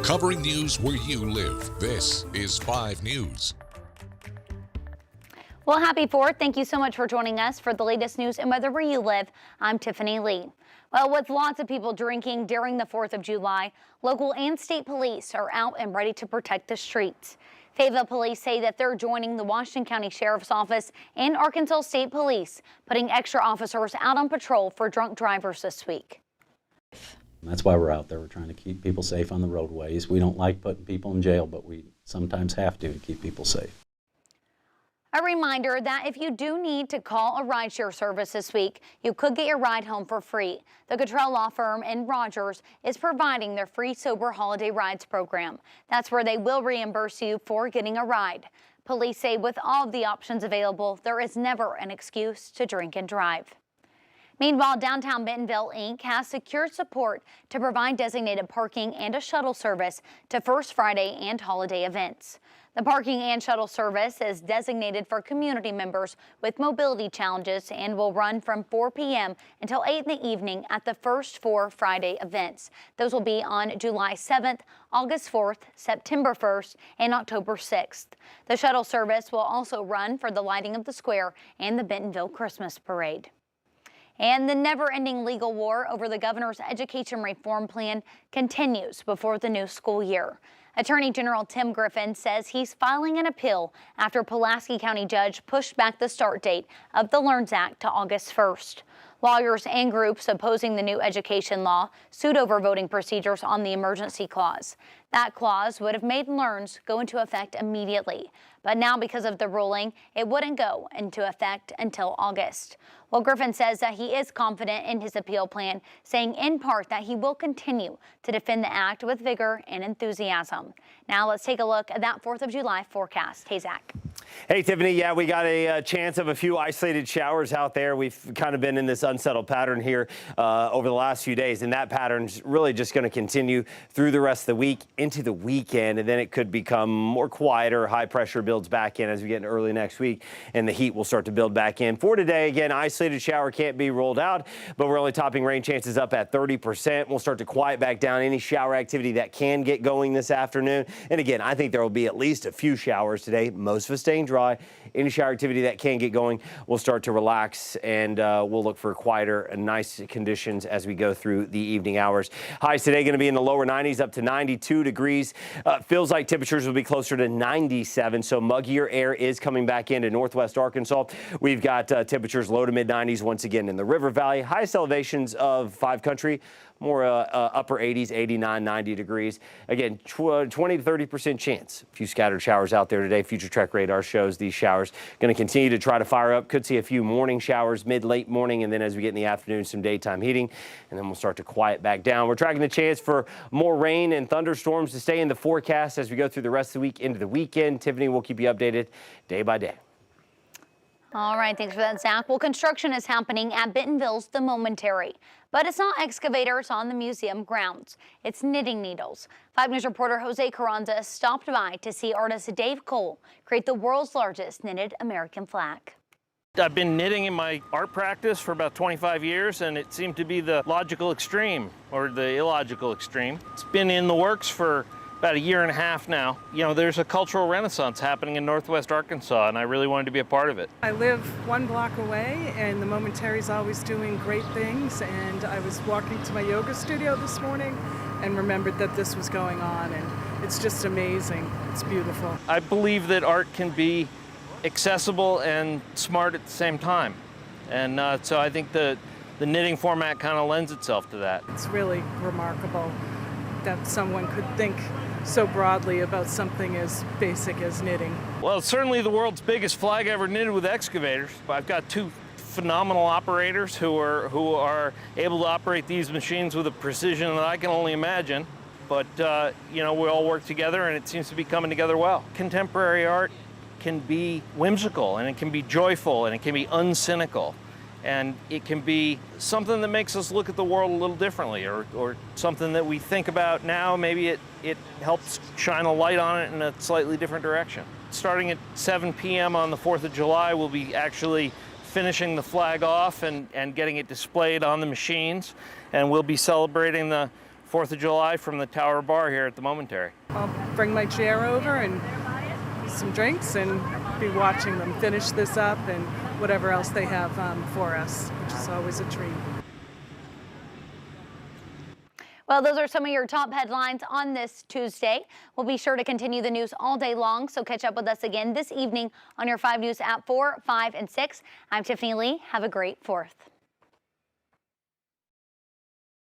Covering news where you live, this is 5 News. Well, happy 4th. Thank you so much for joining us for the latest news and weather where you live. I'm Tiffany Lee. Well, with lots of people drinking during the 4th of July, local and state police are out and ready to protect the streets. Fayetteville police say that they're joining the Washington County Sheriff's Office and Arkansas State Police, putting extra officers out on patrol for drunk drivers this week. That's why we're out there. We're trying to keep people safe on the roadways. We don't like putting people in jail, but we sometimes have to keep people safe. A reminder that if you do need to call a rideshare service this week, you could get your ride home for free. The Cottrell Law Firm in Rogers is providing their free sober holiday rides program. That's where they will reimburse you for getting a ride. Police say with all of the options available, there is never an excuse to drink and drive. Meanwhile, Downtown Bentonville, Inc. has secured support to provide designated parking and a shuttle service to First Friday and holiday events. The parking and shuttle service is designated for community members with mobility challenges and will run from 4 p.m. until 8 in the evening at the first 4 Friday events. Those will be on July 7th, August 4th, September 1st, and October 6th. The shuttle service will also run for the lighting of the square and the Bentonville Christmas Parade. And the never-ending legal war over the governor's education reform plan continues before the new school year. Attorney General Tim Griffin says he's filing an appeal after Pulaski County judge pushed back the start date of the LEARNS Act to August 1st. Lawyers and groups opposing the new education law sued over voting procedures on the emergency clause. That clause would have made LEARNS go into effect immediately. But now, because of the ruling, it wouldn't go into effect until August. Well, Griffin says that he is confident in his appeal plan, saying in part that he will continue to defend the act with vigor and enthusiasm. Now let's take a look at that 4th of July forecast. Hey, Zach. Hey, Tiffany. Yeah, we got a chance of a few isolated showers out there. We've kind of been in this unsettled pattern here over the last few days, and that pattern's really just going to continue through the rest of the week into the weekend, and then it could become more quieter. High pressure builds back in as we get into early next week, and the heat will start to build back in. For today, again, isolated shower can't be ruled out, but we're only topping rain chances up at 30%. We'll start to quiet back down any shower activity that can get going this afternoon. And again, I think there will be at least a few showers today, most of us staying dry. Any shower activity that can get going will start to relax, and we'll look for quieter and nice conditions as we go through the evening hours. Highs today going to be in the lower 90s up to 92 degrees. Feels like temperatures will be closer to 97, so muggier air is coming back into northwest Arkansas. We've got temperatures low to mid 90s once again in the River Valley. Highest elevations of 5 country. More upper 80s, 89, 90 degrees. Again, 20 to 30% chance. A few scattered showers out there today. Future Trek radar shows these showers going to continue to try to fire up. Could see a few morning showers late morning, and then as we get in the afternoon, some daytime heating, and then we'll start to quiet back down. We're tracking the chance for more rain and thunderstorms to stay in the forecast as we go through the rest of the week into the weekend. Tiffany will keep you updated day by day. All right, thanks for that, Zach. Well, construction is happening at Bentonville's The Momentary, but it's not excavators on the museum grounds. It's knitting needles. 5 News reporter Jose Carranza stopped by to see artist Dave Cole create the world's largest knitted American flag. I've been knitting in my art practice for about 25 years, and it seemed to be the logical extreme or the illogical extreme. It's been in the works for about 1.5 years now. You know, there's a cultural renaissance happening in northwest Arkansas, and I really wanted to be a part of it. I live 1 block away, and the Momentary's always doing great things, and I was walking to my yoga studio this morning and remembered that this was going on, and it's just amazing. It's beautiful. I believe that art can be accessible and smart at the same time, and so I think the knitting format kind of lends itself to that. It's really remarkable that someone could think so broadly about something as basic as knitting. Well, it's certainly the world's biggest flag ever knitted with excavators. I've got 2 phenomenal operators who are able to operate these machines with a precision that I can only imagine. But you know, we all work together, and it seems to be coming together well. Contemporary art can be whimsical, and it can be joyful, and it can be uncynical. And it can be something that makes us look at the world a little differently, or something that we think about now. Maybe it helps shine a light on it in a slightly different direction. Starting at 7 p.m. on the 4th of July, we'll be actually finishing the flag off and getting it displayed on the machines. And we'll be celebrating the 4th of July from the Tower Bar here at the Momentary. I'll bring my chair over and some drinks and be watching them finish this up and whatever else they have for us, which is always a treat. Well, those are some of your top headlines on this Tuesday. We'll be sure to continue the news all day long, so catch up with us again this evening on your 5 News app 4, 5, and 6. I'm Tiffany Lee. Have a great 4th.